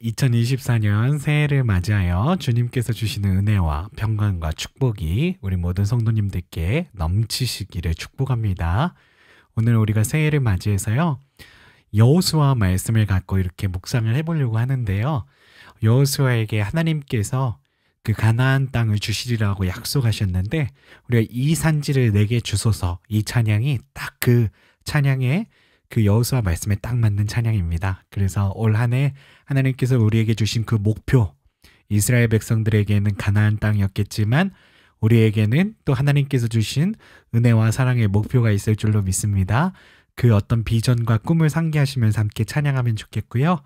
2024년 새해를 맞이하여 주님께서 주시는 은혜와 평강과 축복이 우리 모든 성도님들께 넘치시기를 축복합니다. 오늘 우리가 새해를 맞이해서요, 여호수아 말씀을 갖고 이렇게 묵상을 해보려고 하는데요. 여호수아에게 하나님께서 그 가나안 땅을 주시리라고 약속하셨는데, 우리가 이 산지를 내게 주소서, 이 찬양이 딱 그 찬양에 그 여호수아 말씀에 딱 맞는 찬양입니다. 그래서 올 한 해 하나님께서 우리에게 주신 그 목표, 이스라엘 백성들에게는 가나안 땅이었겠지만 우리에게는 또 하나님께서 주신 은혜와 사랑의 목표가 있을 줄로 믿습니다. 그 어떤 비전과 꿈을 상기하시면서 함께 찬양하면 좋겠고요.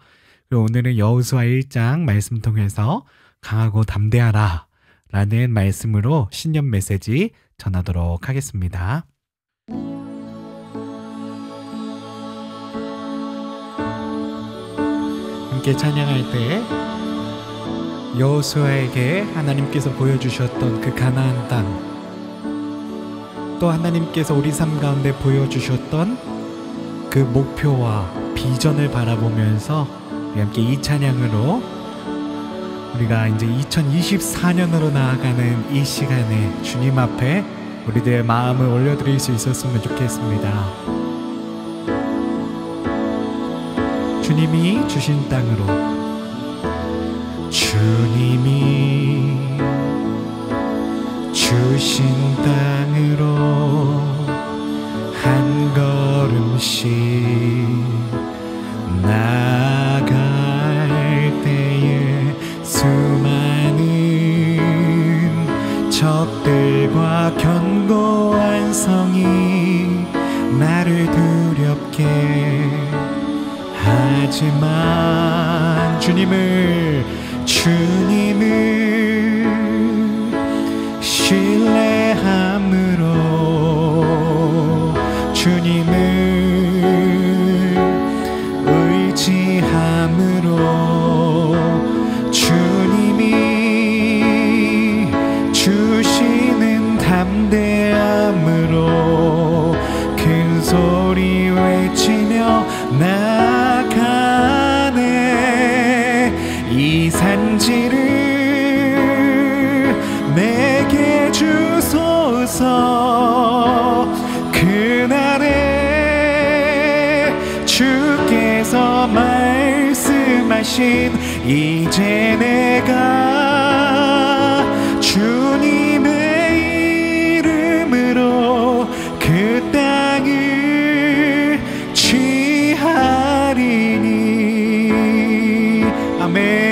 그리고 오늘은 여호수아 1장 말씀 통해서 강하고 담대하라 라는 말씀으로 신년 메시지 전하도록 하겠습니다. 함께 찬양할 때 여호수아에게 하나님께서 보여주셨던 그 가나안 땅, 또 하나님께서 우리 삶 가운데 보여주셨던 그 목표와 비전을 바라보면서 우리 함께 이 찬양으로 우리가 이제 2024년으로 나아가는 이 시간에 주님 앞에 우리들의 마음을 올려드릴 수 있었으면 좋겠습니다. 주님이 주신 땅으로, 주님이 주신 땅으로 한 걸음씩 나아갈 때에 수많은 적들과 견고한 성이 나를 두렵게 하지만 주님을 신뢰함으로, 주님을 의지함으로, 주님이 주시는 담대함으로 큰 소리 외치며 이 산지를 내게 주소서. 그날에 주께서 말씀하신 이제 내가 주님의 이름으로 그 땅을 취하리니. 아멘.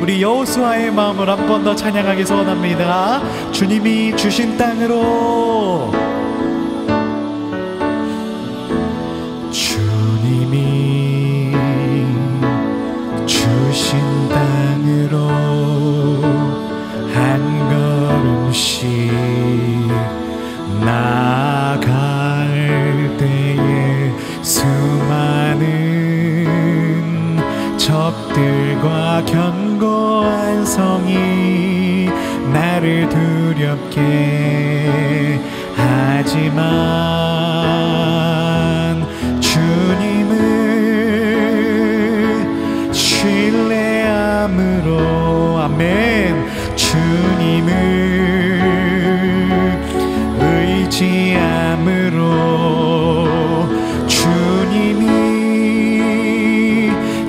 우리 여호수아의 마음을 한 번 더 찬양하기 소원합니다. 주님이 주신 땅으로, 주님이 주신 땅으로 한 걸음씩 나아갈 때에 수많은 적들과 견고한 성이 나를 두렵게 하지만 주님을 신뢰함으로, 아멘, 주님을 의지함으로, 주님이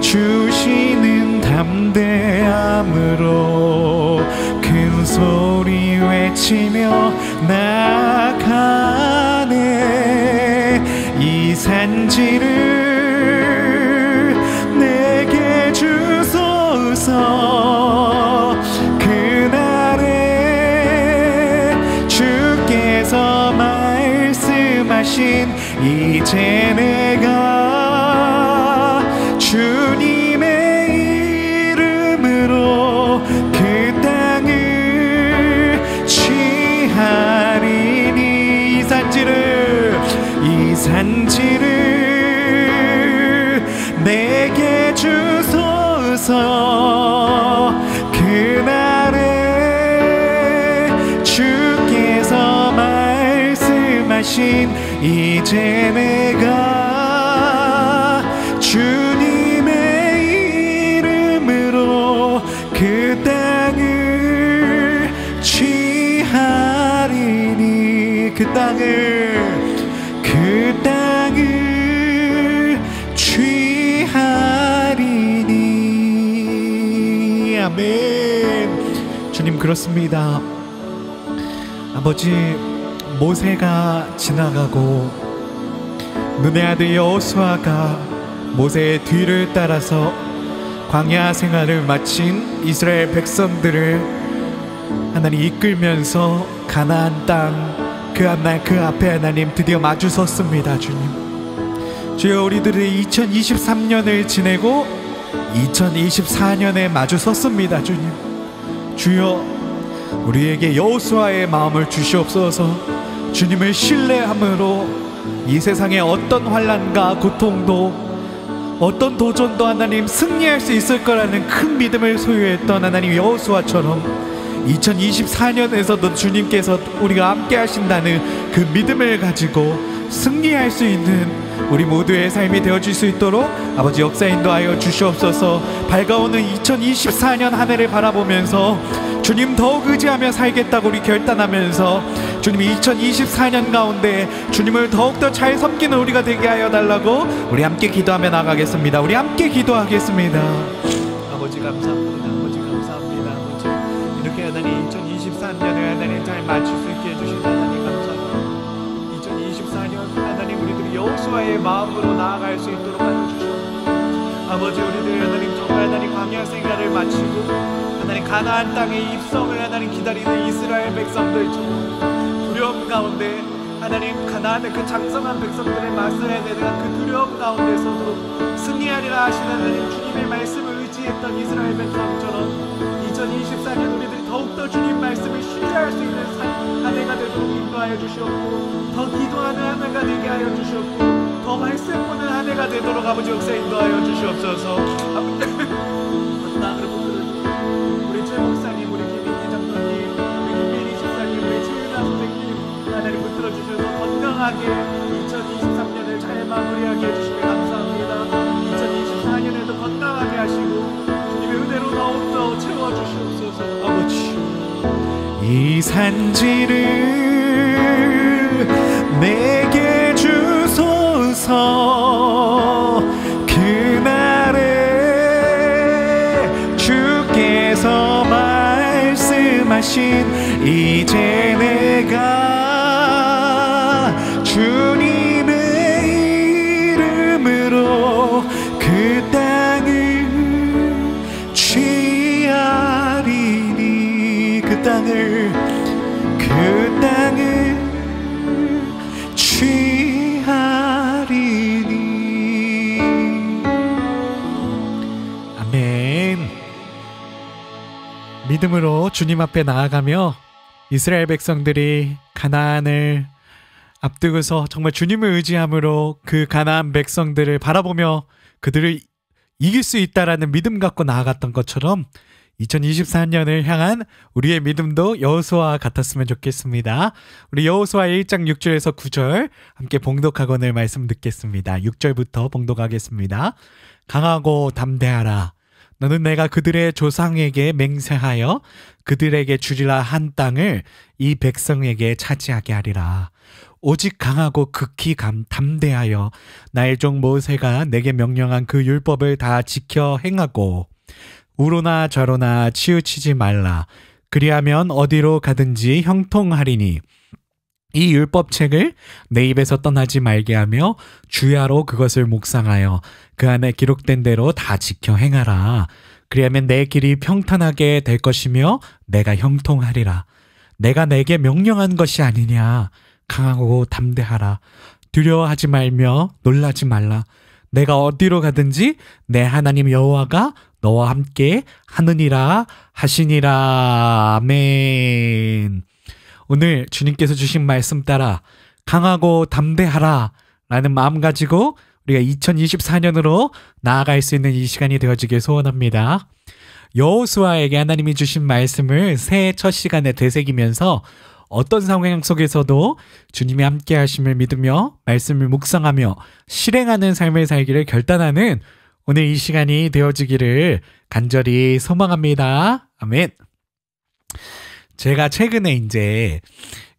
주시는 담대함으로 큰 소리 외치며 나아가네. 이 산지를 내게 주소서. 그날에 주께서 말씀하신 이제 내가 주님의 이름으로 그 땅을 취하리니. 이 산지를 내게 주소서. 그날에 주께서 말씀하신 이제 내가 주님의 땅을 취하리니. 아멘. 주님, 그렇습니다. 아버지, 모세가 지나가고 눈의 아들 여호수아가 모세의 뒤를 따라서 광야 생활을 마친 이스라엘 백성들을 하나님 이끌면서 가나안 땅 그 앞에 하나님 드디어 마주섰습니다. 주님, 주여, 우리들이 2023년을 지내고 2024년에 마주섰습니다. 주님, 주여, 우리에게 여호수아의 마음을 주시옵소서. 주님을 신뢰함으로 이 세상의 어떤 환난과 고통도, 어떤 도전도 하나님 승리할 수 있을 거라는 큰 믿음을 소유했던 하나님 여호수아처럼 2024년에서도 주님께서 우리가 함께 하신다는 그 믿음을 가지고 승리할 수 있는 우리 모두의 삶이 되어질 수 있도록 아버지 역사 인도하여 주시옵소서. 밝아오는 2024년 한 해를 바라보면서 주님 더욱 의지하며 살겠다고 우리 결단하면서 주님이 2024년 가운데 주님을 더욱더 잘 섬기는 우리가 되게 하여 달라고 우리 함께 기도하며 나가겠습니다. 우리 함께 기도하겠습니다. 아버지 감사합니다. 아버지 감사합니다. 아버지, 이렇게 하나님 2024년을 하나님 잘 맞출 수 있게 해주신 하나님 감사합니다. 2024년 하나님 우리들이 여호수아의 마음으로 나아갈 수 있도록 하여주시옵소서. 아버지, 우리들이 하나님 정말 하나님 광야 생활을 마치고 하나님 가나안 땅의 입성을 하나님 기다리는 이스라엘 백성들처럼 두려움 가운데 하나님 가나안의 그 장성한 백성들의 맞서야 되는 그 두려움 가운데서도 승리하리라 하시는 하나님 주님의 말씀을 의지했던 이스라엘 백성처럼 2024년 우리들이 더욱더 주님 말씀을 신뢰할 수 있는 한 해가 되도록 인도하여 주시옵고, 더 기도하는 한 해가 되게 하여 주시옵고, 더 말씀 보는 한 해가 되도록 아버지 역사 인도하여 주시옵소서. 우리 최 목사님, 우리 김민기 장로님, 우리 김민희 집사님, 우리 최윤아 선생님 하나님 붙들어 주셔서 건강하게 2023년을 잘 마무리하게 해주시면 감사합니다. 2024년에도 건강하게 하시고 주님의 은혜로 더욱더 채워주시옵소서. 아버지, 이 산지를 내게 주소서. 그날에 주께서 말씀하신 이제 내가 주님의 이름으로 그 땅을 취하리니. 그 땅을 취하리니. 아멘. 믿음으로 주님 앞에 나아가며 이스라엘 백성들이 가나안을 앞두고서 정말 주님을 의지함으로 그 가나안 백성들을 바라보며 그들을 이길 수 있다라는 믿음 갖고 나아갔던 것처럼 2024년을 향한 우리의 믿음도 여호수아와 같았으면 좋겠습니다. 우리 여호수아 1장 6절에서 9절 함께 봉독하고 오늘 말씀 듣겠습니다. 6절부터 봉독하겠습니다. 강하고 담대하라. 너는 내가 그들의 조상에게 맹세하여 그들에게 주리라 한 땅을 이 백성에게 차지하게 하리라. 오직 강하고 극히 담대하여 나의 종 모세가 내게 명령한 그 율법을 다 지켜 행하고 우로나 저로나 치우치지 말라. 그리하면 어디로 가든지 형통하리니 이 율법책을 내 입에서 떠나지 말게 하며 주야로 그것을 묵상하여 그 안에 기록된 대로 다 지켜 행하라. 그리하면 내 길이 평탄하게 될 것이며 내가 형통하리라. 내가 내게 명령한 것이 아니냐. 강하고 담대하라. 두려워하지 말며 놀라지 말라. 내가 어디로 가든지 내 하나님 여호와가 너와 함께 하느니라 하시니라. 아멘. 오늘 주님께서 주신 말씀 따라 강하고 담대하라 라는 마음 가지고 우리가 2024년으로 나아갈 수 있는 이 시간이 되어지길 소원합니다. 여호수아에게 하나님이 주신 말씀을 새해 첫 시간에 되새기면서 어떤 상황 속에서도 주님이 함께 하심을 믿으며 말씀을 묵상하며 실행하는 삶을 살기를 결단하는 오늘 이 시간이 되어지기를 간절히 소망합니다. 아멘. 제가 최근에 이제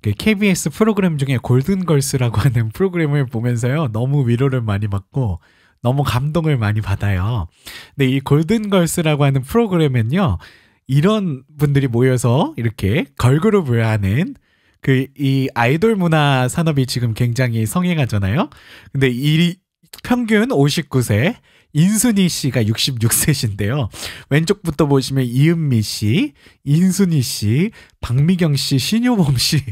그 KBS 프로그램 중에 골든걸스라고 하는 프로그램을 보면서요. 너무 위로를 많이 받고 너무 감동을 많이 받아요. 근데 이 골든걸스라고 하는 프로그램은요. 이런 분들이 모여서 이렇게 걸그룹을 하는 이 아이돌 문화 산업이 지금 굉장히 성행하잖아요. 근데 이 평균 59세, 인순이 씨가 66세신데요. 왼쪽부터 보시면 이은미 씨, 인순이 씨, 박미경 씨, 신효범 씨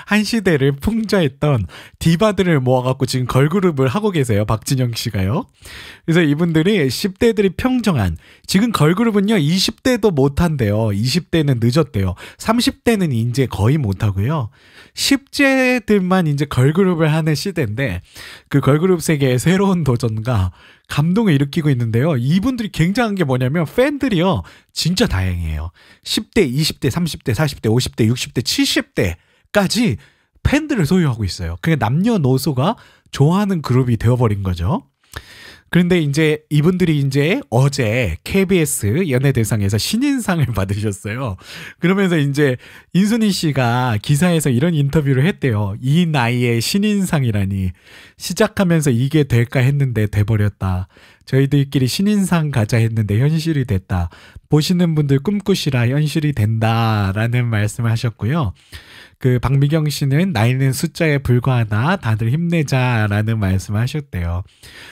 한 시대를 풍자했던 디바들을 모아갖고 지금 걸그룹을 하고 계세요. 박진영 씨가요. 그래서 이분들이 10대들이 평정한, 지금 걸그룹은요 20대도 못한대요. 20대는 늦었대요. 30대는 이제 거의 못하고요. 10대들만 이제 걸그룹을 하는 시대인데 그 걸그룹 세계의 새로운 도전과 감동을 일으키고 있는데요. 이분들이 굉장한 게 뭐냐면 팬들이요 진짜 다양해요. 10대, 20대, 30대, 40대, 50대, 60대, 70대까지 팬들을 소유하고 있어요. 그게 남녀노소가 좋아하는 그룹이 되어버린 거죠. 그런데 이제 이분들이 이제 어제 KBS 연예대상에서 신인상을 받으셨어요. 그러면서 이제 인순이 씨가 기사에서 이런 인터뷰를 했대요. 이 나이에 신인상이라니. 시작하면서 이게 될까 했는데 돼버렸다. 저희들끼리 신인상 가자 했는데 현실이 됐다. 보시는 분들 꿈꾸시라 현실이 된다라는 말씀을 하셨고요. 그 박미경 씨는 나이는 숫자에 불과하다. 다들 힘내자라는 말씀을 하셨대요.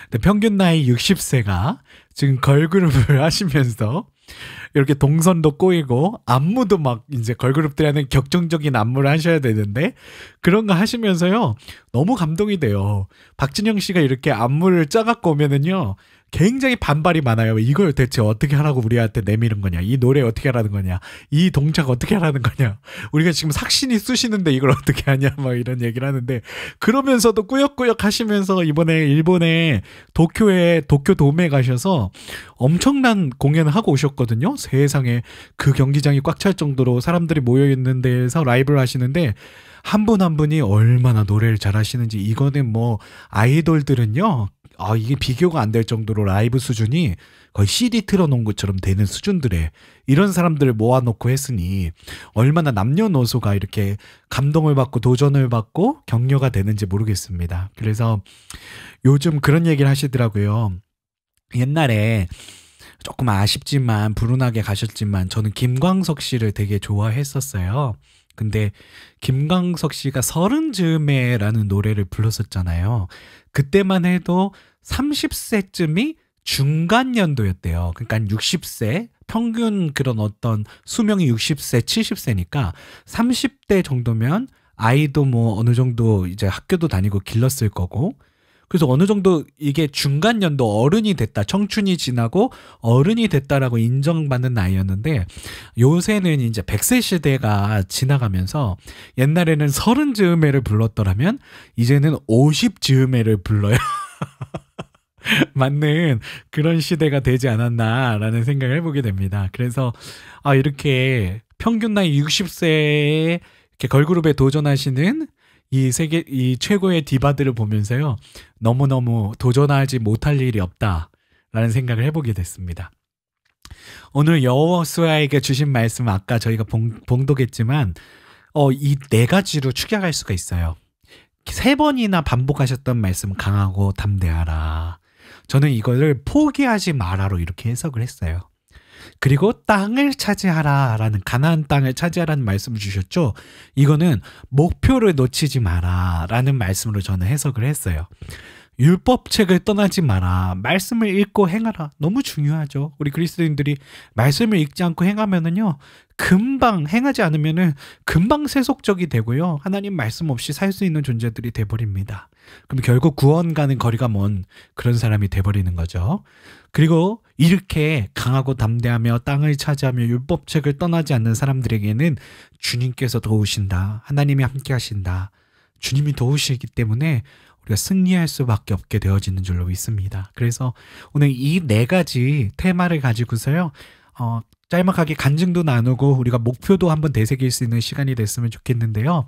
근데 평균 나이 60세가 지금 걸그룹을 하시면서 이렇게 동선도 꼬이고 안무도 막 이제 걸그룹들이 하는 격정적인 안무를 하셔야 되는데 그런 거 하시면서요. 너무 감동이 돼요. 박진영 씨가 이렇게 안무를 짜갖고 오면은요. 굉장히 반발이 많아요. 이걸 대체 어떻게 하라고 우리한테 내미는 거냐. 이 노래 어떻게 하라는 거냐. 이 동작 어떻게 하라는 거냐. 우리가 지금 삭신이 쑤시는데 이걸 어떻게 하냐. 막 이런 얘기를 하는데 그러면서도 꾸역꾸역 하시면서 이번에 일본의 도쿄에 도쿄 돔에 가셔서 엄청난 공연을 하고 오셨거든요. 세상에 그 경기장이 꽉 찰 정도로 사람들이 모여있는 데에서 라이브를 하시는데 한 분 한 분이 얼마나 노래를 잘하시는지 이거는 뭐 아이돌들은요. 이게 비교가 안 될 정도로 라이브 수준이 거의 CD 틀어놓은 것처럼 되는 수준들의 이런 사람들을 모아놓고 했으니 얼마나 남녀노소가 이렇게 감동을 받고 도전을 받고 격려가 되는지 모르겠습니다. 그래서 요즘 그런 얘기를 하시더라고요. 옛날에 조금 아쉽지만 불운하게 가셨지만 저는 김광석 씨를 되게 좋아했었어요. 근데 김광석 씨가 서른 즈음에라는 노래를 불렀었잖아요. 그때만 해도 30세쯤이 중간 연도였대요. 그러니까 60세 평균 그런 어떤 수명이 60세, 70세니까 30대 정도면 아이도 뭐 어느 정도 이제 학교도 다니고 길렀을 거고 그래서 어느 정도 이게 중간 연도 어른이 됐다. 청춘이 지나고 어른이 됐다라고 인정받는 나이였는데 요새는 이제 100세 시대가 지나가면서 옛날에는 30 즈음에를 불렀더라면 이제는 50 즈음에를 불러요. 맞는 그런 시대가 되지 않았나라는 생각을 해보게 됩니다. 그래서 이렇게 평균 나이 60세에 이렇게 걸그룹에 도전하시는 이 최고의 디바들을 보면서요. 너무너무 도전하지 못할 일이 없다라는 생각을 해보게 됐습니다. 오늘 여호수아에게 주신 말씀 아까 저희가 봉독했지만 이 네 가지로 축약할 수가 있어요. 3번이나 반복하셨던 말씀 강하고 담대하라. 저는 이거를 포기하지 마라로 이렇게 해석을 했어요. 그리고 땅을 차지하라 라는 가나안 땅을 차지하라는 말씀을 주셨죠. 이거는 목표를 놓치지 마라 라는 말씀으로 저는 해석을 했어요. 율법책을 떠나지 마라. 말씀을 읽고 행하라. 너무 중요하죠. 우리 그리스도인들이 말씀을 읽지 않고 행하면은요. 금방 행하지 않으면은 금방 세속적이 되고요. 하나님 말씀 없이 살 수 있는 존재들이 돼버립니다. 그럼 결국 구원 가는 거리가 먼 그런 사람이 돼버리는 거죠. 그리고 이렇게 강하고 담대하며 땅을 차지하며 율법책을 떠나지 않는 사람들에게는 주님께서 도우신다. 하나님이 함께 하신다. 주님이 도우시기 때문에 우리가 승리할 수밖에 없게 되어지는 줄로 믿습니다. 그래서 오늘 이 4가지 테마를 가지고서요. 짤막하게 간증도 나누고 우리가 목표도 한번 되새길 수 있는 시간이 됐으면 좋겠는데요.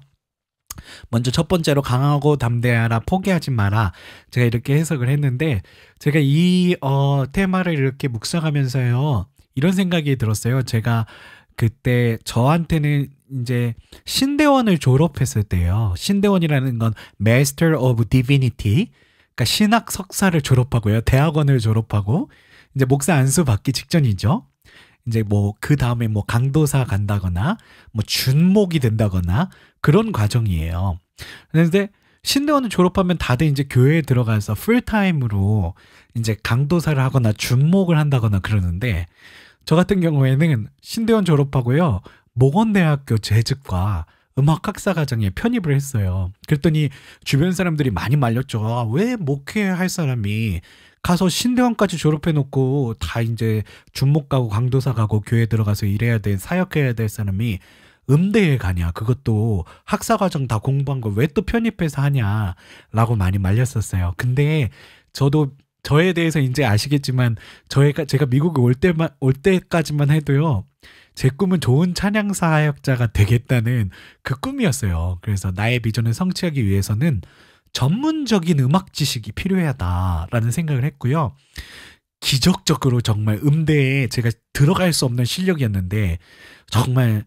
먼저 첫 번째로 강하고 담대하라 포기하지 마라. 제가 이렇게 해석을 했는데 제가 이 테마를 이렇게 묵상하면서요. 이런 생각이 들었어요. 제가 그때 저한테는 이제 신대원을 졸업했을 때요. 신대원이라는 건 Master of Divinity, 그러니까 신학 석사를 졸업하고요. 대학원을 졸업하고 이제 목사 안수 받기 직전이죠. 이제 뭐 그 다음에 뭐 강도사 간다거나 뭐 준목이 된다거나 그런 과정이에요. 그런데 신대원을 졸업하면 다들 이제 교회에 들어가서 풀타임으로 이제 강도사를 하거나 준목을 한다거나 그러는데 저 같은 경우에는 신대원 졸업하고요. 모건대학교 재직과 음악학사 과정에 편입을 했어요. 그랬더니 주변 사람들이 많이 말렸죠. 아, 왜 목회할 사람이 가서 신대원까지 졸업해놓고 다 이제 준목 가고 강도사 가고 교회 들어가서 일해야 돼, 사역해야 될 사람이 음대에 가냐, 그것도 학사과정 다 공부한 걸 왜 또 편입해서 하냐 라고 많이 말렸었어요. 근데 저도 저에 대해서 이제 아시겠지만 제가 미국에 올 때까지만 해도요, 제 꿈은 좋은 찬양 사역자가 되겠다는 그 꿈이었어요. 그래서 나의 비전을 성취하기 위해서는 전문적인 음악 지식이 필요하다라는 생각을 했고요. 기적적으로 정말 음대에 제가 들어갈 수 없는 실력이었는데 정말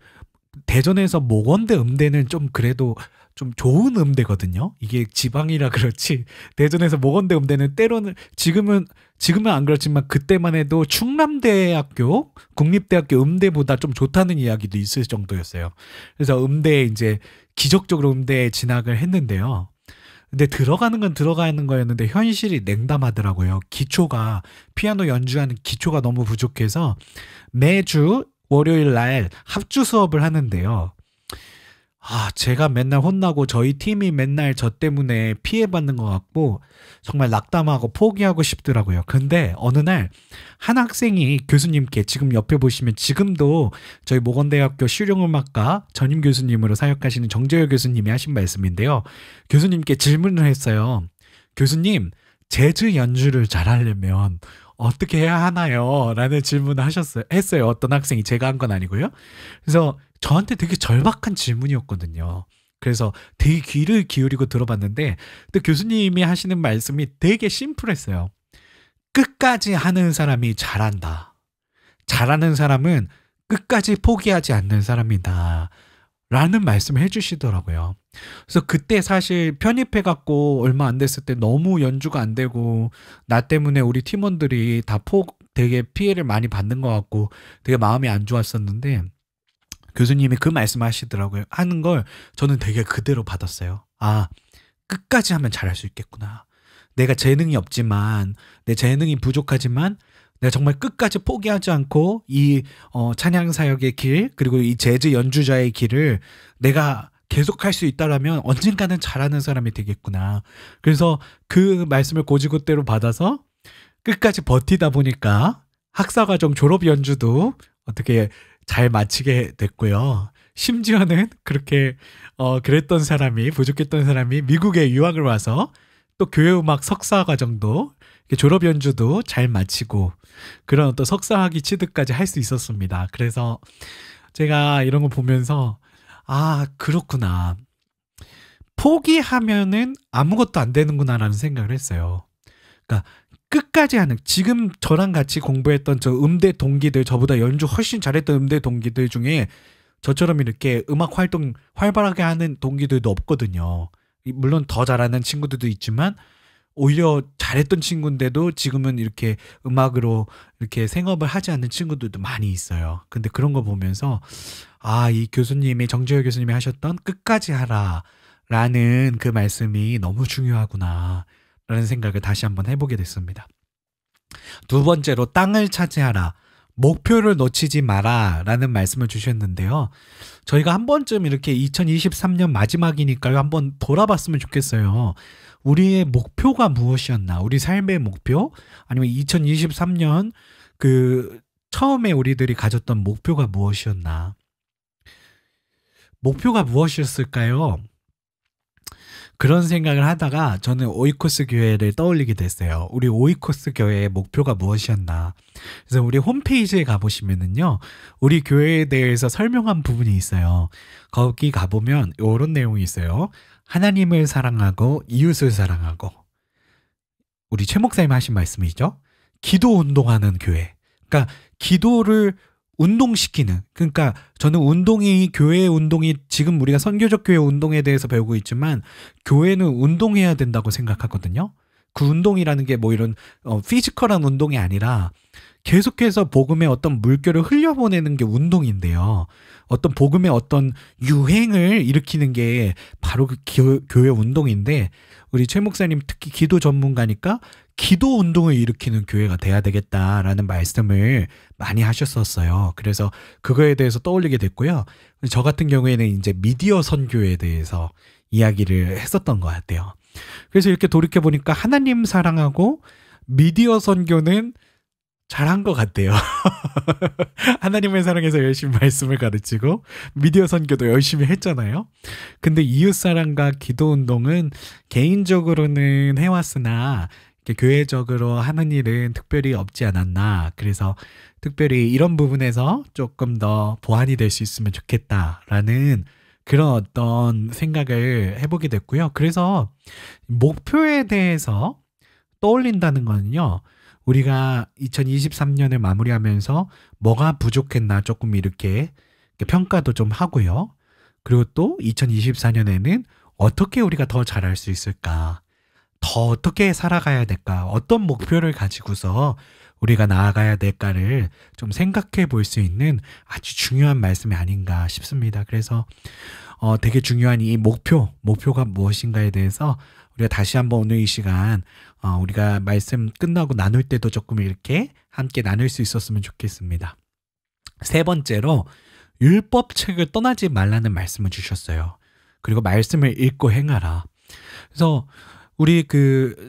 대전에서 모건대 음대는 좀 그래도 좀 좋은 음대거든요. 이게 지방이라 그렇지 대전에서 모건대 음대는 때로는 지금은 안 그렇지만 그때만 해도 충남대학교 국립대학교 음대보다 좀 좋다는 이야기도 있을 정도였어요. 그래서 음대에 이제 기적적으로 음대에 진학을 했는데요. 근데 들어가는 건 들어가는 거였는데 현실이 냉담하더라고요. 기초가 피아노 연주하는 기초가 너무 부족해서 매주 월요일 날 합주 수업을 하는데요. 아, 제가 맨날 혼나고 저희 팀이 맨날 저 때문에 피해받는 것 같고 정말 낙담하고 포기하고 싶더라고요. 근데 어느 날 한 학생이 교수님께, 지금 옆에 보시면 지금도 저희 모건대학교 실용음악과 전임 교수님으로 사역하시는 정재열 교수님이 하신 말씀인데요. 교수님께 질문을 했어요. 교수님, 재즈 연주를 잘하려면 어떻게 해야 하나요? 라는 질문을 했어요. 어떤 학생이, 제가 한 건 아니고요. 그래서 저한테 되게 절박한 질문이었거든요. 그래서 되게 귀를 기울이고 들어봤는데 또 교수님이 하시는 말씀이 되게 심플했어요. 끝까지 하는 사람이 잘한다. 잘하는 사람은 끝까지 포기하지 않는 사람이다. 라는 말씀을 해주시더라고요. 그래서 그때 사실 편입해갖고 얼마 안 됐을 때 너무 연주가 안 되고 나 때문에 우리 팀원들이 다 되게 피해를 많이 받는 것 같고 되게 마음이 안 좋았었는데 교수님이 그 말씀 하시더라고요. 하는 걸 저는 되게 그대로 받았어요. 아, 끝까지 하면 잘할 수 있겠구나. 내가 재능이 없지만, 내 재능이 부족하지만 내가 정말 끝까지 포기하지 않고 이 찬양 사역의 길, 그리고 이 재즈 연주자의 길을 내가 계속할 수 있다라면 언젠가는 잘하는 사람이 되겠구나. 그래서 그 말씀을 고지고대로 받아서 끝까지 버티다 보니까 학사과정 졸업 연주도 어떻게 잘 마치게 됐고요. 심지어는 그렇게 그랬던 사람이, 부족했던 사람이 미국에 유학을 와서 또 교회음악 석사과정도 졸업 연주도 잘 마치고 그런 어떤 석사학위 취득까지 할 수 있었습니다. 그래서 제가 이런 거 보면서 아, 그렇구나. 포기하면은 아무것도 안 되는구나라는 생각을 했어요. 그러니까 끝까지 하는, 지금 저랑 같이 공부했던 저 음대 동기들, 저보다 연주 훨씬 잘했던 음대 동기들 중에 저처럼 이렇게 음악 활동 활발하게 하는 동기들도 없거든요. 물론 더 잘하는 친구들도 있지만 오히려 잘했던 친구인데도 지금은 이렇게 음악으로 이렇게 생업을 하지 않는 친구들도 많이 있어요. 근데 그런 거 보면서 아, 이 교수님이, 정재열 교수님이 하셨던 끝까지 하라 라는 그 말씀이 너무 중요하구나 라는 생각을 다시 한번 해보게 됐습니다. 두 번째로 땅을 차지하라, 목표를 놓치지 마라 라는 말씀을 주셨는데요. 저희가 한 번쯤 이렇게 2023년 마지막이니까요, 한번 돌아봤으면 좋겠어요. 우리의 목표가 무엇이었나? 우리 삶의 목표? 아니면 2023년 그 처음에 우리들이 가졌던 목표가 무엇이었나? 목표가 무엇이었을까요? 그런 생각을 하다가 저는 오이코스 교회를 떠올리게 됐어요. 우리 오이코스 교회의 목표가 무엇이었나. 그래서 우리 홈페이지에 가보시면은요, 우리 교회에 대해서 설명한 부분이 있어요. 거기 가보면 이런 내용이 있어요. 하나님을 사랑하고 이웃을 사랑하고, 우리 최 목사님 하신 말씀이죠. 기도 운동하는 교회. 그러니까 기도를 운동시키는, 그러니까 저는 운동이, 교회 운동이, 지금 우리가 선교적 교회 운동에 대해서 배우고 있지만 교회는 운동해야 된다고 생각하거든요. 그 운동이라는 게 뭐 이런 피지컬한 운동이 아니라 계속해서 복음의 어떤 물결을 흘려보내는 게 운동인데요. 어떤 복음의 어떤 유행을 일으키는 게 바로 그 교회 운동인데, 우리 최 목사님 특히 기도 전문가니까 기도 운동을 일으키는 교회가 돼야 되겠다라는 말씀을 많이 하셨었어요. 그래서 그거에 대해서 떠올리게 됐고요. 저 같은 경우에는 이제 미디어 선교에 대해서 이야기를 했었던 것 같아요. 그래서 이렇게 돌이켜보니까 하나님 사랑하고 미디어 선교는 잘한 것 같아요. 하나님을 사랑해서 열심히 말씀을 가르치고 미디어 선교도 열심히 했잖아요. 근데 이웃사랑과 기도운동은 개인적으로는 해왔으나 교회적으로 하는 일은 특별히 없지 않았나. 그래서 특별히 이런 부분에서 조금 더 보완이 될 수 있으면 좋겠다라는 그런 어떤 생각을 해보게 됐고요. 그래서 목표에 대해서 떠올린다는 거는요, 우리가 2023년을 마무리하면서 뭐가 부족했나 조금 이렇게 평가도 좀 하고요. 그리고 또 2024년에는 어떻게 우리가 더 잘할 수 있을까? 더 어떻게 살아가야 될까? 어떤 목표를 가지고서 우리가 나아가야 될까를 좀 생각해 볼 수 있는 아주 중요한 말씀이 아닌가 싶습니다. 그래서 되게 중요한 이 목표가 무엇인가에 대해서 우리가 다시 한번 오늘 이 시간 우리가 말씀 끝나고 나눌 때도 조금 이렇게 함께 나눌 수 있었으면 좋겠습니다. 세 번째로 율법책을 떠나지 말라는 말씀을 주셨어요. 그리고 말씀을 읽고 행하라. 그래서 우리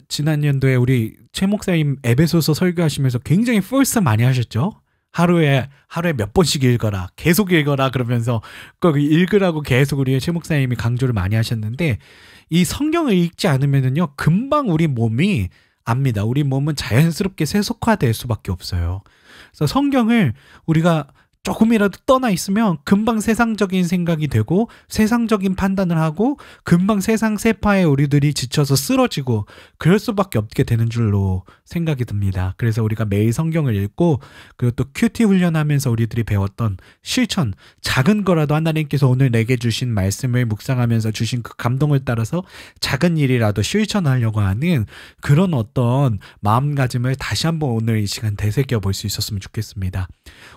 지난 연도에 우리 최 목사님 에베소서 설교하시면서 굉장히 폴스 많이 하셨죠? 하루에 몇 번씩 읽어라, 계속 읽어라 그러면서 꼭 읽으라고 계속 우리 최 목사님이 강조를 많이 하셨는데, 이 성경을 읽지 않으면은요 금방 우리 몸이 압니다. 우리 몸은 자연스럽게 세속화될 수밖에 없어요. 그래서 성경을 우리가 조금이라도 떠나 있으면 금방 세상적인 생각이 되고 세상적인 판단을 하고 금방 세상 세파에 우리들이 지쳐서 쓰러지고 그럴 수밖에 없게 되는 줄로 생각이 듭니다. 그래서 우리가 매일 성경을 읽고, 그리고 또 큐티 훈련하면서 우리들이 배웠던 실천, 작은 거라도 하나님께서 오늘 내게 주신 말씀을 묵상하면서 주신 그 감동을 따라서 작은 일이라도 실천하려고 하는 그런 어떤 마음가짐을 다시 한번 오늘 이 시간 되새겨 볼 수 있었으면 좋겠습니다.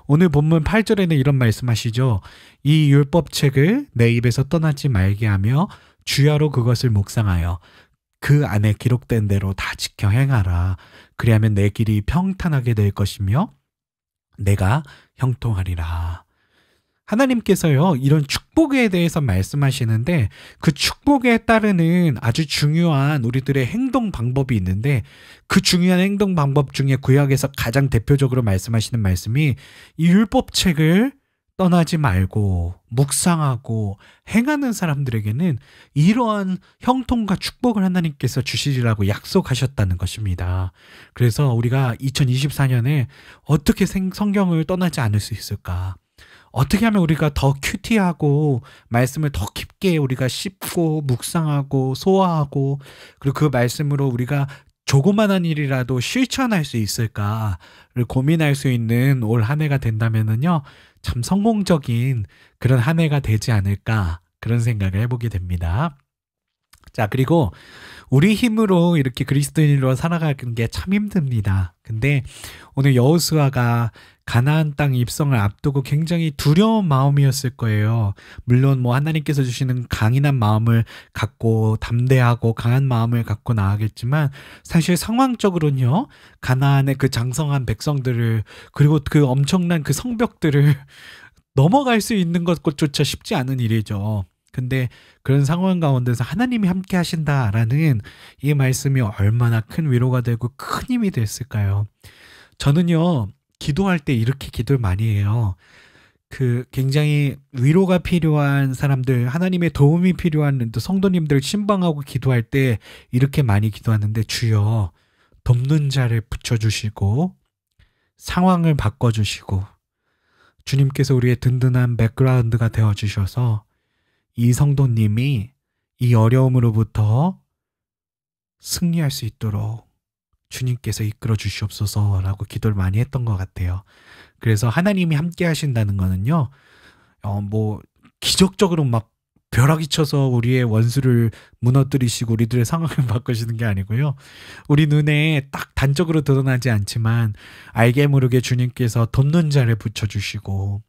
오늘 본문 8절에는 이런 말씀하시죠. 이 율법책을 내 입에서 떠나지 말게 하며 주야로 그것을 묵상하여 그 안에 기록된 대로 다 지켜 행하라. 그리하면 내 길이 평탄하게 될 것이며 내가 형통하리라. 하나님께서요 이런 축복에 대해서 말씀하시는데, 그 축복에 따르는 아주 중요한 우리들의 행동 방법이 있는데, 그 중요한 행동 방법 중에 구약에서 가장 대표적으로 말씀하시는 말씀이 이 율법책을 떠나지 말고 묵상하고 행하는 사람들에게는 이러한 형통과 축복을 하나님께서 주시리라고 약속하셨다는 것입니다. 그래서 우리가 2024년에 어떻게 성경을 떠나지 않을 수 있을까? 어떻게 하면 우리가 더 큐티하고 말씀을 더 깊게 우리가 씹고 묵상하고 소화하고, 그리고 그 말씀으로 우리가 조그만한 일이라도 실천할 수 있을까를 고민할 수 있는 올 한 해가 된다면은요, 참 성공적인 그런 한 해가 되지 않을까, 그런 생각을 해보게 됩니다. 자, 그리고 우리 힘으로 이렇게 그리스도인으로 살아가는 게 참 힘듭니다. 근데 오늘 여호수아가 가나안 땅 입성을 앞두고 굉장히 두려운 마음이었을 거예요. 물론 뭐 하나님께서 주시는 강인한 마음을 갖고 담대하고 강한 마음을 갖고 나아가겠지만, 사실 상황적으로는요 가나안의 그 장성한 백성들을, 그리고 그 엄청난 그 성벽들을 넘어갈 수 있는 것조차 쉽지 않은 일이죠. 근데 그런 상황 가운데서 하나님이 함께 하신다라는 이 말씀이 얼마나 큰 위로가 되고 큰 힘이 됐을까요? 저는요 기도할 때 이렇게 기도를 많이 해요. 굉장히 위로가 필요한 사람들, 하나님의 도움이 필요한 성도님들 신방하고 기도할 때 이렇게 많이 기도하는데, 주여 돕는 자를 붙여주시고 상황을 바꿔주시고 주님께서 우리의 든든한 백그라운드가 되어주셔서 이 성도님이 이 어려움으로부터 승리할 수 있도록 주님께서 이끌어 주시옵소서라고 기도를 많이 했던 것 같아요. 그래서 하나님이 함께 하신다는 거는요, 뭐 기적적으로 막 벼락이 쳐서 우리의 원수를 무너뜨리시고 우리들의 상황을 바꾸시는 게 아니고요. 우리 눈에 딱 단적으로 드러나지 않지만 알게 모르게 주님께서 돕는 자를 붙여주시고,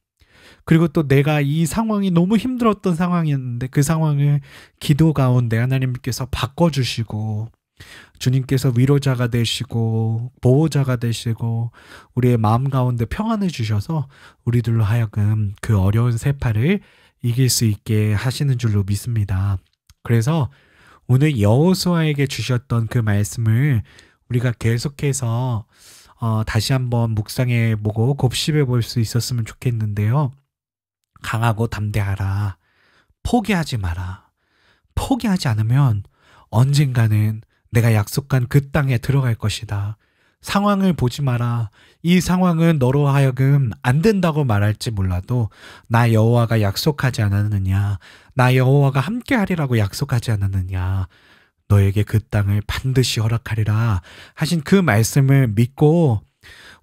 그리고 또 내가 이 상황이 너무 힘들었던 상황이었는데 그 상황을 기도 가운데 하나님께서 바꿔주시고, 주님께서 위로자가 되시고 보호자가 되시고 우리의 마음 가운데 평안을 주셔서 우리들로 하여금 그 어려운 세파를 이길 수 있게 하시는 줄로 믿습니다. 그래서 오늘 여호수아에게 주셨던 그 말씀을 우리가 계속해서 다시 한번 묵상해 보고 곱씹어 볼 수 있었으면 좋겠는데요. 강하고 담대하라. 포기하지 마라. 포기하지 않으면 언젠가는 내가 약속한 그 땅에 들어갈 것이다. 상황을 보지 마라. 이 상황은 너로 하여금 안 된다고 말할지 몰라도 나 여호와가 약속하지 않았느냐, 나 여호와가 함께하리라고 약속하지 않았느냐, 너에게 그 땅을 반드시 허락하리라 하신 그 말씀을 믿고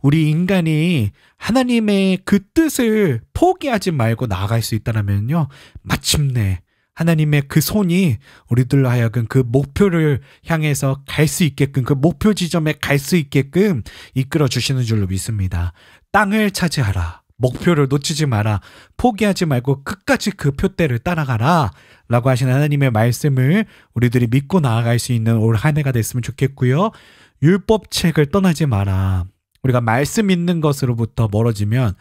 우리 인간이 하나님의 그 뜻을 포기하지 말고 나아갈 수 있다면요, 마침내 하나님의 그 손이 우리들로 하여금 그 목표를 향해서 갈 수 있게끔, 그 목표 지점에 갈 수 있게끔 이끌어 주시는 줄로 믿습니다. 땅을 차지하라. 목표를 놓치지 마라. 포기하지 말고 끝까지 그 표대를 따라가라 라고 하신 하나님의 말씀을 우리들이 믿고 나아갈 수 있는 올 한 해가 됐으면 좋겠고요. 율법책을 떠나지 마라. 우리가 말씀 있는 것으로부터 멀어지면,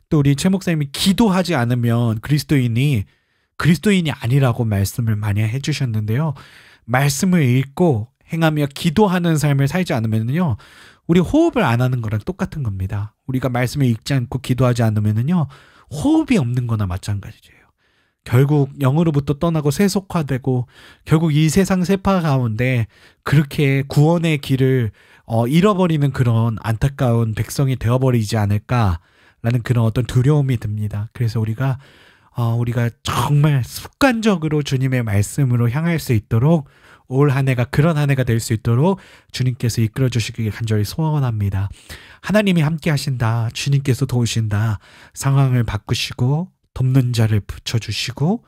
또 우리 최 목사님이 기도하지 않으면 그리스도인이 아니라고 말씀을 많이 해주셨는데요. 말씀을 읽고 행하며 기도하는 삶을 살지 않으면요, 우리 호흡을 안 하는 거랑 똑같은 겁니다. 우리가 말씀을 읽지 않고 기도하지 않으면요, 호흡이 없는 거나 마찬가지예요. 결국 영으로부터 떠나고 세속화되고 결국 이 세상 세파 가운데 그렇게 구원의 길을 잃어버리는 그런 안타까운 백성이 되어버리지 않을까라는 그런 어떤 두려움이 듭니다. 그래서 우리가 정말 습관적으로 주님의 말씀으로 향할 수 있도록, 올 한 해가 그런 한 해가 될 수 있도록 주님께서 이끌어 주시길 간절히 소원합니다. 하나님이 함께 하신다. 주님께서 도우신다. 상황을 바꾸시고 돕는 자를 붙여주시고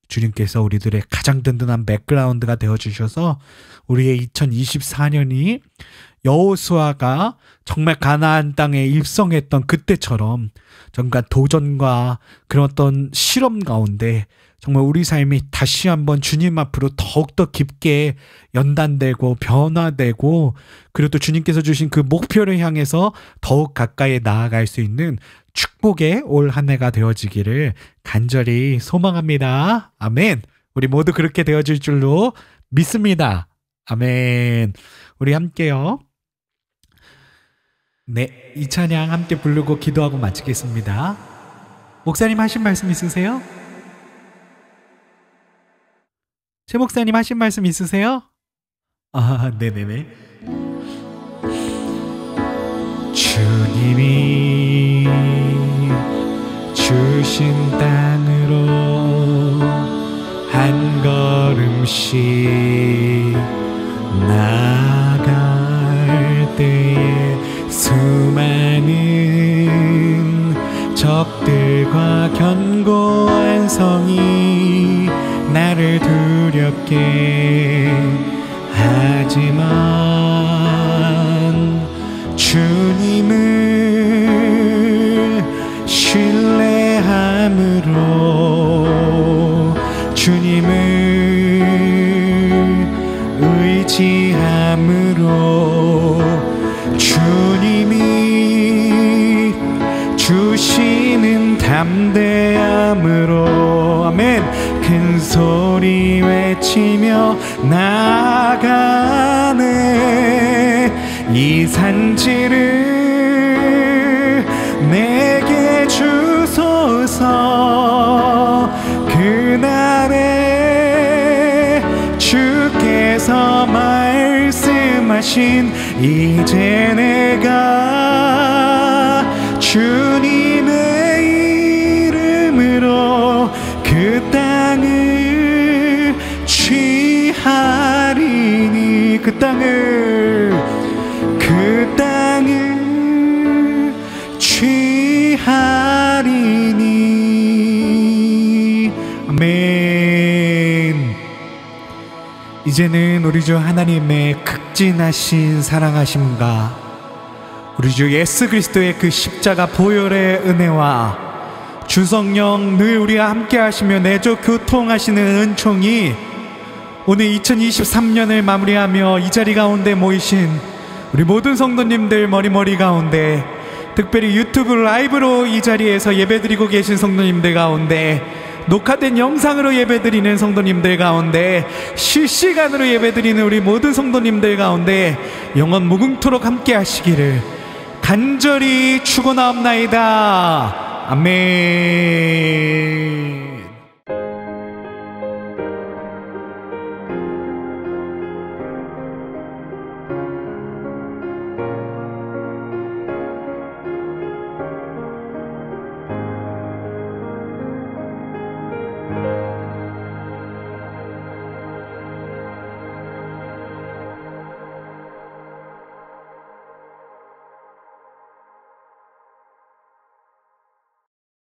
주님께서 우리들의 가장 든든한 백그라운드가 되어주셔서 우리의 2024년이 여호수아가 정말 가나안 땅에 입성했던 그때처럼 정말 도전과 그런 어떤 실험 가운데 정말 우리 삶이 다시 한번 주님 앞으로 더욱더 깊게 연단되고 변화되고, 그리고 또 주님께서 주신 그 목표를 향해서 더욱 가까이 나아갈 수 있는 축복의 올 한 해가 되어지기를 간절히 소망합니다. 아멘. 우리 모두 그렇게 되어질 줄로 믿습니다. 아멘. 우리 함께요. 네, 이 찬양 함께 부르고 기도하고 마치겠습니다. 목사님 하신 말씀 있으세요? 최 목사님 하신 말씀 있으세요? 아, 네네네. 주님이 주신 땅으로 한 걸음씩 나아갈 때에 수많은 적들과 견고한 성이 나를 두렵게 하지만 주님을 신뢰함으로, 주님을 의지함으로, 주님이 주시는 담대함으로, 아멘. 큰 소리 외치며 나아가네. 이 산지를 내게 주소서. 그날에 주께서 말씀하신 이제 내가 주님의 이름으로 그 땅을 취하리니, 그 땅을 취하리니. 아멘. 이제는 우리 주 하나님의 극진하신 사랑하심과 우리 주 예수 그리스도의 그 십자가 보혈의 은혜와 주 성령 늘 우리와 함께 하시며 내조 교통하시는 은총이 오늘 2023년을 마무리하며 이 자리 가운데 모이신 우리 모든 성도님들 머리 가운데, 특별히 유튜브 라이브로 이 자리에서 예배드리고 계신 성도님들 가운데, 녹화된 영상으로 예배드리는 성도님들 가운데, 실시간으로 예배드리는 우리 모든 성도님들 가운데 영원 무궁토록 함께 하시기를 간절히 축원하옵나이다. 아멘.